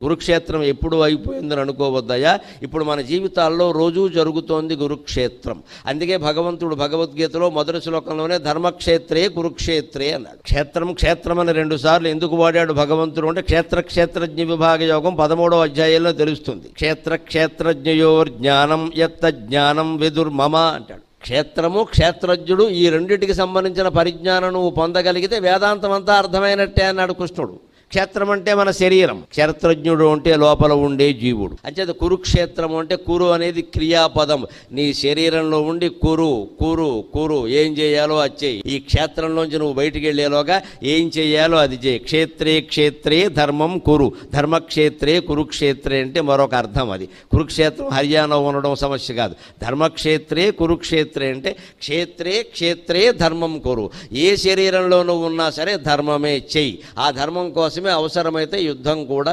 కురుక్షేత్రం ఎప్పుడు అయిపోయిందని అనుకోవద్దయా. ఇప్పుడు మన జీవితాల్లో రోజూ జరుగుతోంది కురుక్షేత్రం. అందుకే భగవంతుడు భగవద్గీతలో మొదటి శ్లోకంలోనే ధర్మక్షేత్రే కురుక్షేత్రే అన్నాడు. క్షేత్రం క్షేత్రం అని 2 సార్లు ఎందుకు వాడాడు భగవంతుడు అంటే క్షేత్రజ్ఞ విభాగ యోగం 13వ అధ్యాయంలో తెలుస్తుంది. క్షేత్రజ్ఞయోర్ జ్ఞానం యత్త జ్ఞానం విదుర్మమ అంటాడు. క్షేత్రము క్షేత్రజ్ఞుడు ఈ రెండింటికి సంబంధించిన పరిజ్ఞానం నువ్వు పొందగలిగితే వేదాంతం అంతా అర్థమైనట్టే అన్నాడు కృష్ణుడు. క్షేత్రం అంటే మన శరీరం, క్షేత్రజ్ఞుడు అంటే లోపల ఉండే జీవుడు. అంచేత కురుక్షేత్రము అంటే కురు అనేది క్రియాపదం. నీ శరీరంలో ఉండి కురు కురు కురు ఏం చేయాలో అది చేయి. ఈ క్షేత్రంలోంచి నువ్వు బయటికి వెళ్ళేలోగా ఏం చేయాలో అది చేయి. క్షేత్రే క్షేత్రే ధర్మం కురు, ధర్మక్షేత్రే కురుక్షేత్రే అంటే మరొక అర్థం. అది కురుక్షేత్రం హర్యానా ఉండడం సమస్య కాదు. ధర్మక్షేత్రే కురుక్షేత్రే అంటే క్షేత్రే క్షేత్రే ధర్మం కురు. ఏ శరీరంలో నువ్వు ఉన్నా సరే ధర్మమే చెయ్యి. ఆ ధర్మం కోసం అవసరమైతే యుద్ధం కూడా